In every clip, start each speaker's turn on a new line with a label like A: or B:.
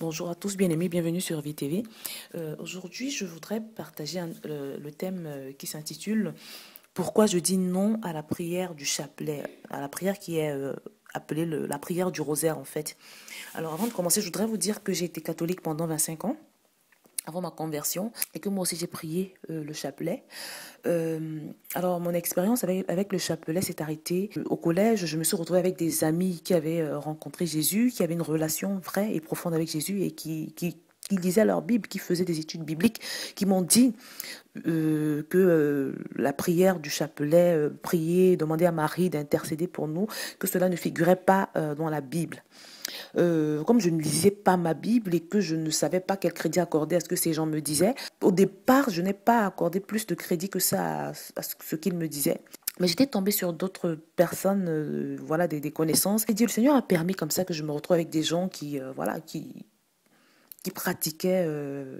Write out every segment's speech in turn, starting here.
A: Bonjour à tous, bien-aimés, bienvenue sur VTV. Aujourd'hui, je voudrais partager le thème qui s'intitule Pourquoi je dis non à la prière du chapelet, à la prière qui est appelée la prière du rosaire en fait. Alors avant de commencer, je voudrais vous dire que j'ai été catholique pendant 25 ans avant ma conversion et que moi aussi j'ai prié le chapelet. Alors mon expérience avec le chapelet s'est arrêtée au collège. Je me suis retrouvée avec des amis qui avaient rencontré Jésus, qui avaient une relation vraie et profonde avec Jésus et qui lisaient leur Bible, qui faisaient des études bibliques, qui m'ont dit que la prière du chapelet, prier, demander à Marie d'intercéder pour nous, que cela ne figurait pas dans la Bible. Comme je ne lisais pas ma Bible et que je ne savais pas quel crédit accorder à ce que ces gens me disaient, au départ, je n'ai pas accordé plus de crédit que ça à ce qu'ils me disaient. Mais j'étais tombée sur d'autres personnes, voilà, des connaissances. Et dit, le Seigneur a permis comme ça que je me retrouve avec des gens qui pratiquaient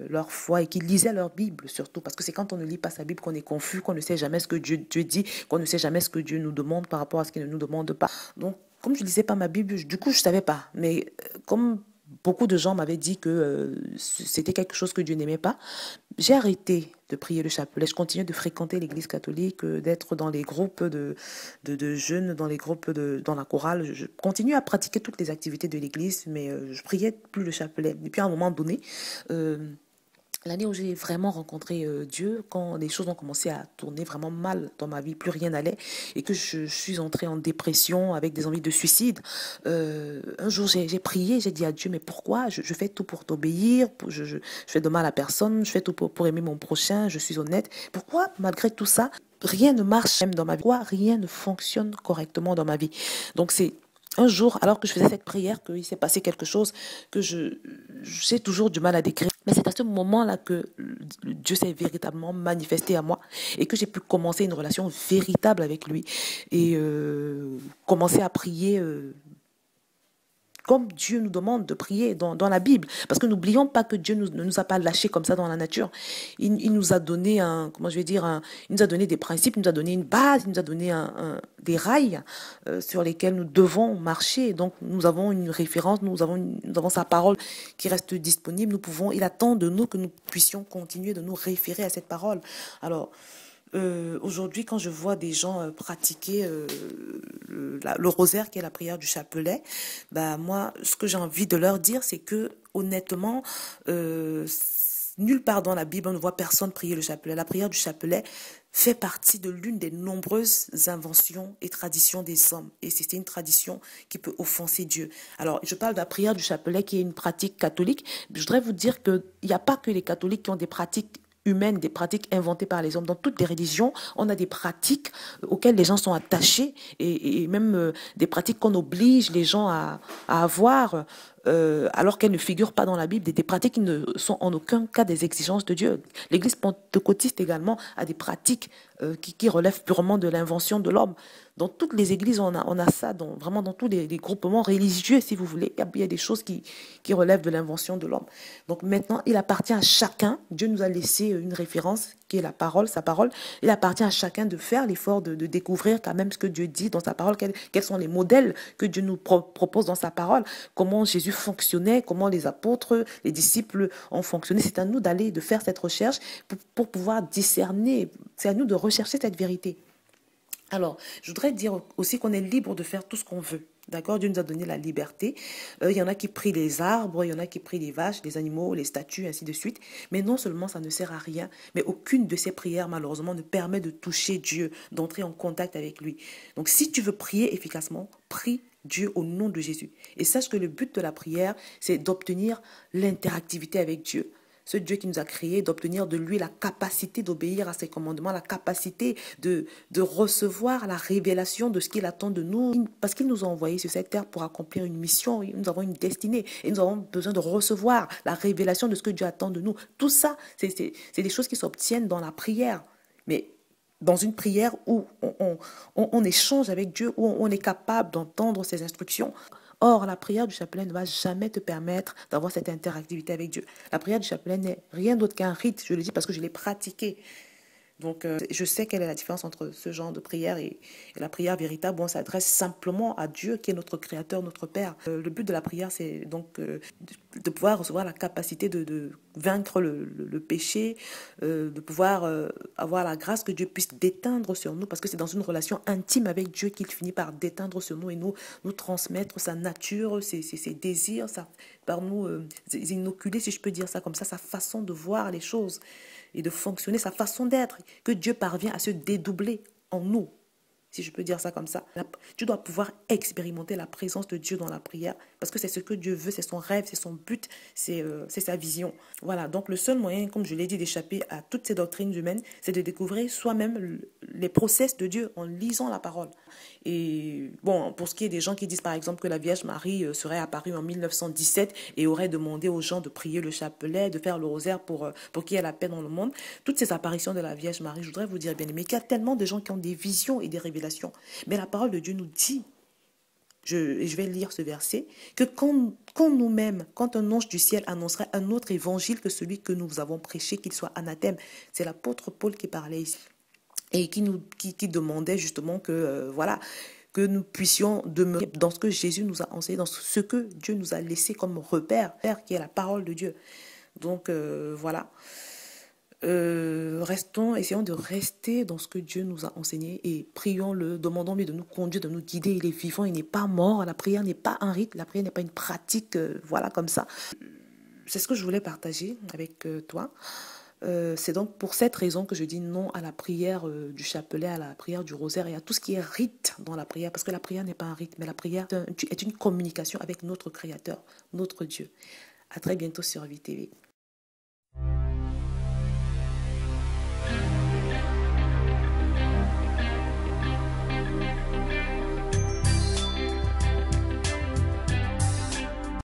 A: leur foi et qui lisaient leur Bible surtout. Parce que c'est quand on ne lit pas sa Bible qu'on est confus, qu'on ne sait jamais ce que Dieu dit, qu'on ne sait jamais ce que Dieu nous demande par rapport à ce qu'il ne nous demande pas. Donc, comme je ne lisais pas ma Bible, du coup, je ne savais pas. Mais comme beaucoup de gens m'avaient dit que c'était quelque chose que Dieu n'aimait pas, j'ai arrêté de prier le chapelet. Je continue de fréquenter l'église catholique, d'être dans les groupes de jeunes, dans les groupes dans la chorale. Je continue à pratiquer toutes les activités de l'église, mais je priais plus le chapelet. Et puis à un moment donné, l'année où j'ai vraiment rencontré Dieu, quand les choses ont commencé à tourner vraiment mal dans ma vie, plus rien n'allait, et que je suis entrée en dépression avec des envies de suicide, un jour j'ai prié, j'ai dit à Dieu, mais pourquoi je fais tout pour t'obéir, je fais de mal à personne, je fais tout pour aimer mon prochain, je suis honnête. Pourquoi, malgré tout ça, rien ne marche même dans ma vie? Pourquoi rien ne fonctionne correctement dans ma vie? Donc c'est un jour, alors que je faisais cette prière, qu'il s'est passé quelque chose que j'ai toujours du mal à décrire. Mais c'est à ce moment-là que Dieu s'est véritablement manifesté à moi et que j'ai pu commencer une relation véritable avec lui et commencer à prier comme Dieu nous demande de prier dans la Bible. Parce que n'oublions pas que Dieu ne nous a pas lâchés comme ça dans la nature. Il nous a donné il nous a donné des principes, il nous a donné une base, il nous a donné des rails sur lesquels nous devons marcher. Donc nous avons une référence, nous avons sa parole qui reste disponible. Il attend de nous que nous puissions continuer de nous référer à cette parole. Alors, aujourd'hui, quand je vois des gens pratiquer le rosaire, qui est la prière du chapelet, bah moi, ce que j'ai envie de leur dire, c'est que honnêtement, nulle part dans la Bible on ne voit personne prier le chapelet. La prière du chapelet fait partie de l'une des nombreuses inventions et traditions des hommes. Et c'est une tradition qui peut offenser Dieu. Alors, je parle de la prière du chapelet qui est une pratique catholique. Je voudrais vous dire qu'il n'y a pas que les catholiques qui ont des pratiques humaines, des pratiques inventées par les hommes. Dans toutes les religions, on a des pratiques auxquelles les gens sont attachés et même des pratiques qu'on oblige les gens à avoir alors qu'elles ne figurent pas dans la Bible, des pratiques qui ne sont en aucun cas des exigences de Dieu. L'Église pentecôtiste également a des pratiques qui relèvent purement de l'invention de l'homme. Dans toutes les églises, on a ça, vraiment dans tous les groupements religieux, si vous voulez, il y a des choses qui relèvent de l'invention de l'homme. Donc maintenant, il appartient à chacun, Dieu nous a laissé une référence qui est la parole, sa parole, il appartient à chacun de faire l'effort de découvrir quand même ce que Dieu dit dans sa parole, quels sont les modèles que Dieu nous propose dans sa parole, comment Jésus fonctionnait, comment les apôtres, les disciples ont fonctionné. C'est à nous de faire cette recherche pour pouvoir discerner, c'est à nous de rechercher cette vérité. Alors, je voudrais dire aussi qu'on est libre de faire tout ce qu'on veut. D'accord? Dieu nous a donné la liberté. Il y en a qui prient les arbres, il y en a qui prient les vaches, les animaux, les statues, ainsi de suite. Mais non seulement ça ne sert à rien, mais aucune de ces prières, malheureusement, ne permet de toucher Dieu, d'entrer en contact avec lui. Donc, si tu veux prier efficacement, prie Dieu au nom de Jésus. Et sache que le but de la prière, c'est d'obtenir l'interactivité avec Dieu. Ce Dieu qui nous a créés, d'obtenir de lui la capacité d'obéir à ses commandements, la capacité de recevoir la révélation de ce qu'il attend de nous. Parce qu'il nous a envoyés sur cette terre pour accomplir une mission, nous avons une destinée et nous avons besoin de recevoir la révélation de ce que Dieu attend de nous. Tout ça, c'est des choses qui s'obtiennent dans la prière. Mais dans une prière où on échange avec Dieu, où on est capable d'entendre ses instructions. Or, la prière du chapelet ne va jamais te permettre d'avoir cette interactivité avec Dieu. La prière du chapelet n'est rien d'autre qu'un rite, je le dis parce que je l'ai pratiqué. Donc, je sais quelle est la différence entre ce genre de prière et la prière véritable où on s'adresse simplement à Dieu qui est notre Créateur, notre Père. Le but de la prière, c'est donc de pouvoir recevoir la capacité de vaincre le péché, de pouvoir avoir la grâce que Dieu puisse déteindre sur nous, parce que c'est dans une relation intime avec Dieu qu'il finit par déteindre sur nous et nous transmettre sa nature, ses désirs, par nous inoculer, si je peux dire ça comme ça, sa façon de voir les choses et de fonctionner, sa façon d'être, que Dieu parvient à se dédoubler en nous, si je peux dire ça comme ça. Tu dois pouvoir expérimenter la présence de Dieu dans la prière, parce que c'est ce que Dieu veut, c'est son rêve, c'est son but, c'est sa vision. Voilà, donc le seul moyen, comme je l'ai dit, d'échapper à toutes ces doctrines humaines, c'est de découvrir soi-même les process de Dieu en lisant la parole. Et bon, pour ce qui est des gens qui disent par exemple que la Vierge Marie serait apparue en 1917 et aurait demandé aux gens de prier le chapelet, de faire le rosaire pour qu'il y ait la paix dans le monde, toutes ces apparitions de la Vierge Marie, je voudrais vous dire, bien aimé, qu'il y a tellement de gens qui ont des visions et des révélations. Mais la parole de Dieu nous dit, je vais lire ce verset, que quand nous-mêmes, quand un ange du ciel annoncerait un autre évangile que celui que nous avons prêché, qu'il soit anathème, c'est l'apôtre Paul qui parlait ici, et qui demandait justement que, voilà, que nous puissions demeurer dans ce que Jésus nous a enseigné, dans ce que Dieu nous a laissé comme repère, qui est la parole de Dieu. Donc, voilà. Essayons de rester dans ce que Dieu nous a enseigné et prions-le, demandons-lui de nous conduire, de nous guider. Il est vivant, il n'est pas mort. La prière n'est pas un rite, la prière n'est pas une pratique, voilà, comme ça. C'est ce que je voulais partager avec toi. C'est donc pour cette raison que je dis non à la prière du chapelet, à la prière du rosaire et à tout ce qui est rite dans la prière, parce que la prière n'est pas un rite, mais la prière est une communication avec notre Créateur, notre Dieu. À très bientôt sur VTV.